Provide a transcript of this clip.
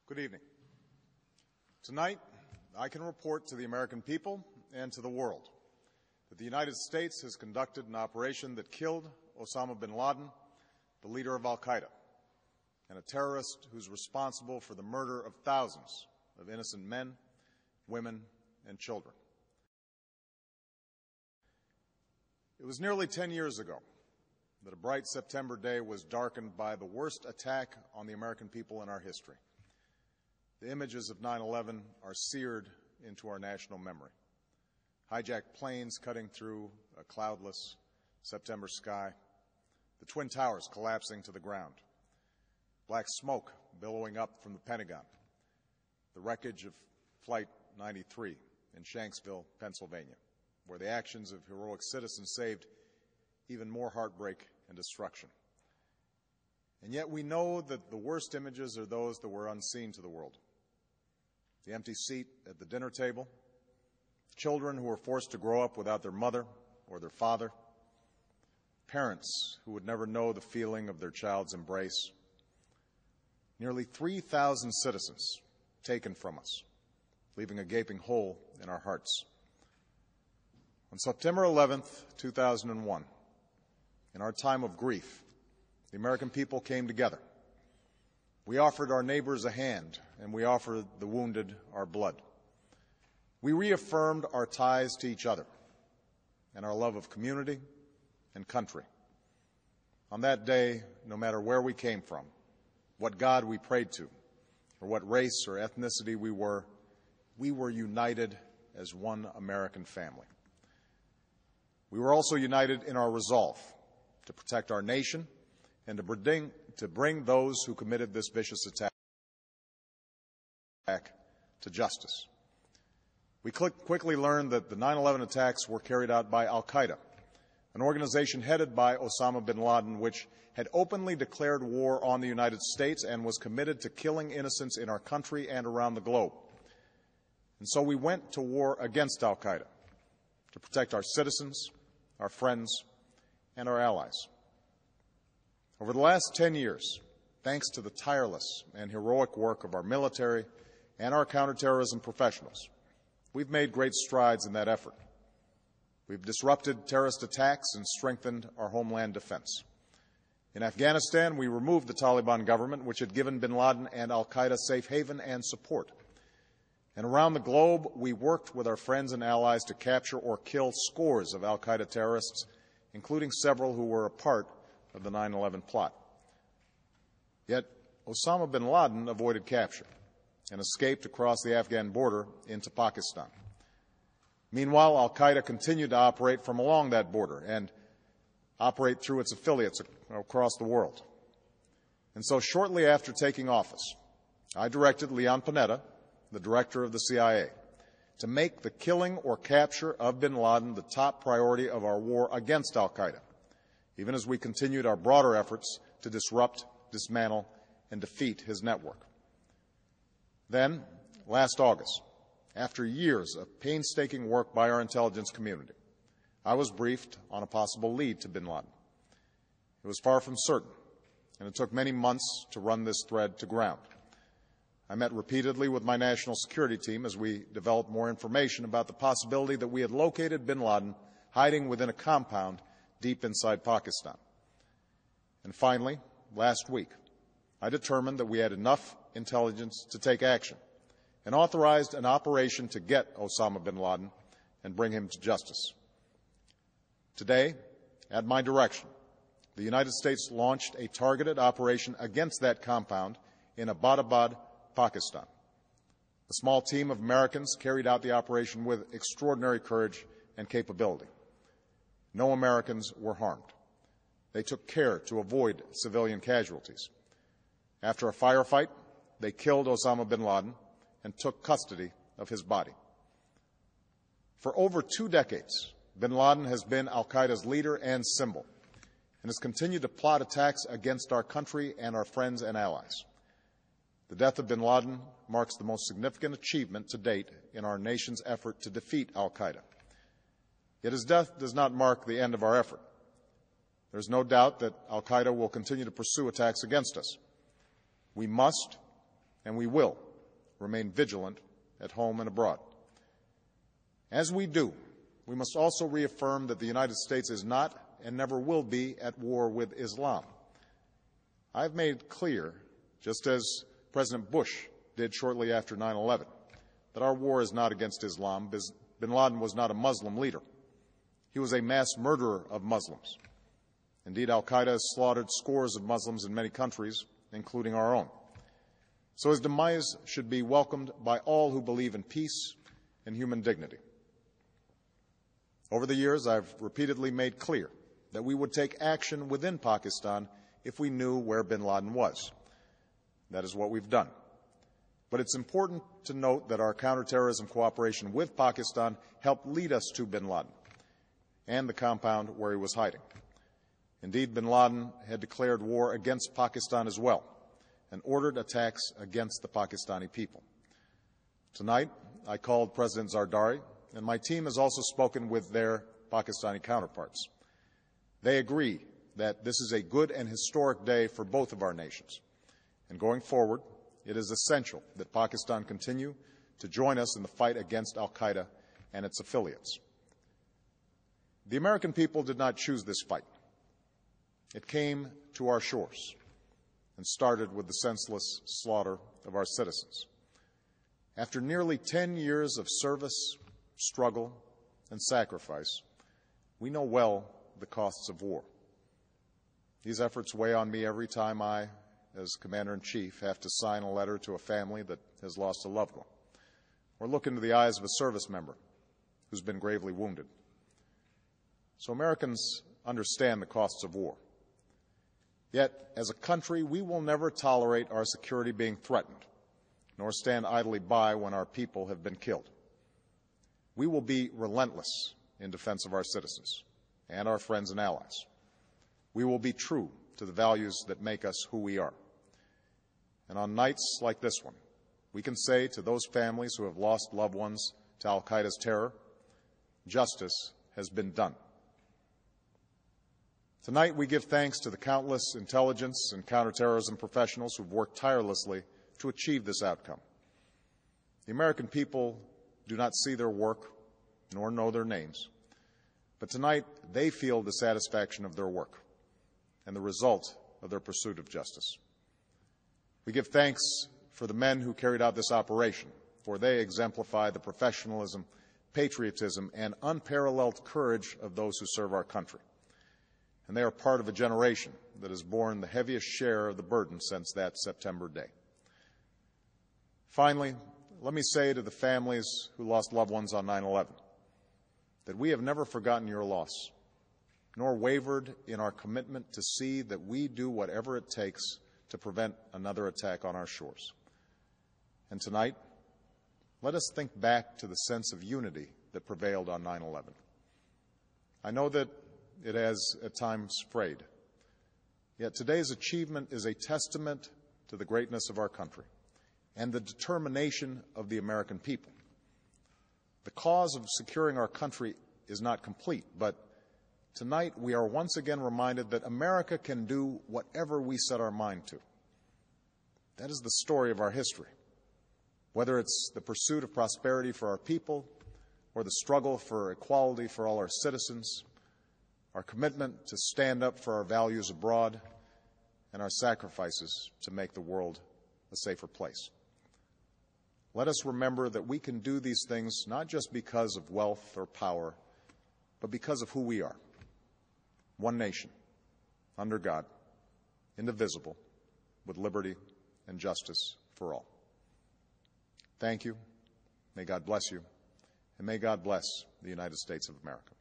Good evening. Tonight, I can report to the American people and to the world that the United States has conducted an operation that killed Osama bin Laden, the leader of al-Qaeda, and a terrorist who's responsible for the murder of thousands of innocent men, women, and children. It was nearly 10 years ago that a bright September day was darkened by the worst attack on the American people in our history. The images of 9/11 are seared into our national memory. Hijacked planes cutting through a cloudless September sky, the Twin Towers collapsing to the ground, black smoke billowing up from the Pentagon, the wreckage of Flight 93 in Shanksville, Pennsylvania, where the actions of heroic citizens saved even more heartbreak and destruction. And yet we know that the worst images are those that were unseen to the world. The empty seat at the dinner table, children who were forced to grow up without their mother or their father, parents who would never know the feeling of their child's embrace, nearly 3,000 citizens taken from us, leaving a gaping hole in our hearts. On September 11th, 2001, in our time of grief, the American people came together. We offered our neighbors a hand, and we offered the wounded our blood. We reaffirmed our ties to each other and our love of community and country. On that day, no matter where we came from, what God we prayed to, or what race or ethnicity we were united as one American family. We were also united in our resolve to protect our nation and to bring those who committed this vicious attack to justice. We quickly learned that the 9/11 attacks were carried out by al-Qaeda, an organization headed by Osama bin Laden, which had openly declared war on the United States and was committed to killing innocents in our country and around the globe. And so we went to war against al-Qaeda to protect our citizens, our friends, and our allies. Over the last 10 years, thanks to the tireless and heroic work of our military and our counterterrorism professionals, we've made great strides in that effort. We've disrupted terrorist attacks and strengthened our homeland defense. In Afghanistan, we removed the Taliban government, which had given bin Laden and al-Qaeda safe haven and support. And around the globe, we worked with our friends and allies to capture or kill scores of al-Qaeda terrorists, including several who were a part of the 9/11 plot. Yet Osama bin Laden avoided capture and escaped across the Afghan border into Pakistan. Meanwhile, al-Qaeda continued to operate from along that border and operate through its affiliates across the world. And so shortly after taking office, I directed Leon Panetta, the director of the CIA, to make the killing or capture of bin Laden the top priority of our war against al-Qaeda, even as we continued our broader efforts to disrupt, dismantle, and defeat his network. Then, last August, after years of painstaking work by our intelligence community, I was briefed on a possible lead to bin Laden. It was far from certain, and it took many months to run this thread to ground. I met repeatedly with my national security team as we developed more information about the possibility that we had located bin Laden hiding within a compound deep inside Pakistan. And finally, last week, I determined that we had enough intelligence to take action and authorized an operation to get Osama bin Laden and bring him to justice. Today, at my direction, the United States launched a targeted operation against that compound in Abbottabad, Pakistan. A small team of Americans carried out the operation with extraordinary courage and capability. No Americans were harmed. They took care to avoid civilian casualties. After a firefight, they killed Osama bin Laden and took custody of his body. For over 2 decades, bin Laden has been al-Qaeda's leader and symbol and has continued to plot attacks against our country and our friends and allies. The death of bin Laden marks the most significant achievement to date in our nation's effort to defeat al-Qaeda. Yet his death does not mark the end of our effort. There is no doubt that al-Qaeda will continue to pursue attacks against us. We must and we will remain vigilant at home and abroad. As we do, we must also reaffirm that the United States is not and never will be at war with Islam. I've made clear, just as President Bush did shortly after 9/11, that our war is not against Islam. Bin Laden was not a Muslim leader. He was a mass murderer of Muslims. Indeed, al-Qaeda has slaughtered scores of Muslims in many countries, including our own. So his demise should be welcomed by all who believe in peace and human dignity. Over the years, I've repeatedly made clear that we would take action within Pakistan if we knew where bin Laden was. That is what we've done. But it's important to note that our counterterrorism cooperation with Pakistan helped lead us to bin Laden and the compound where he was hiding. Indeed, bin Laden had declared war against Pakistan as well and ordered attacks against the Pakistani people. Tonight, I called President Zardari, and my team has also spoken with their Pakistani counterparts. They agree that this is a good and historic day for both of our nations. And going forward, it is essential that Pakistan continue to join us in the fight against al-Qaeda and its affiliates. The American people did not choose this fight. It came to our shores and started with the senseless slaughter of our citizens. After nearly 10 years of service, struggle, and sacrifice, we know well the costs of war. These efforts weigh on me every time I, as Commander-in-Chief, have to sign a letter to a family that has lost a loved one, or look into the eyes of a service member who's been gravely wounded. So Americans understand the costs of war. Yet, as a country, we will never tolerate our security being threatened, nor stand idly by when our people have been killed. We will be relentless in defense of our citizens and our friends and allies. We will be true to the values that make us who we are. And on nights like this one, we can say to those families who have lost loved ones to al-Qaeda's terror, justice has been done. Tonight, we give thanks to the countless intelligence and counterterrorism professionals who've worked tirelessly to achieve this outcome. The American people do not see their work nor know their names, but tonight they feel the satisfaction of their work and the result of their pursuit of justice. We give thanks for the men who carried out this operation, for they exemplify the professionalism, patriotism, and unparalleled courage of those who serve our country. And they are part of a generation that has borne the heaviest share of the burden since that September day. Finally, let me say to the families who lost loved ones on 9/11 that we have never forgotten your loss, nor wavered in our commitment to see that we do whatever it takes to prevent another attack on our shores. And tonight, let us think back to the sense of unity that prevailed on 9/11. I know that it has at times frayed, yet today's achievement is a testament to the greatness of our country and the determination of the American people. The cause of securing our country is not complete, but tonight we are once again reminded that America can do whatever we set our mind to. That is the story of our history. Whether it's the pursuit of prosperity for our people or the struggle for equality for all our citizens, our commitment to stand up for our values abroad, and our sacrifices to make the world a safer place. Let us remember that we can do these things not just because of wealth or power, but because of who we are. One nation, under God, indivisible, with liberty and justice for all. Thank you. May God bless you. And may God bless the United States of America.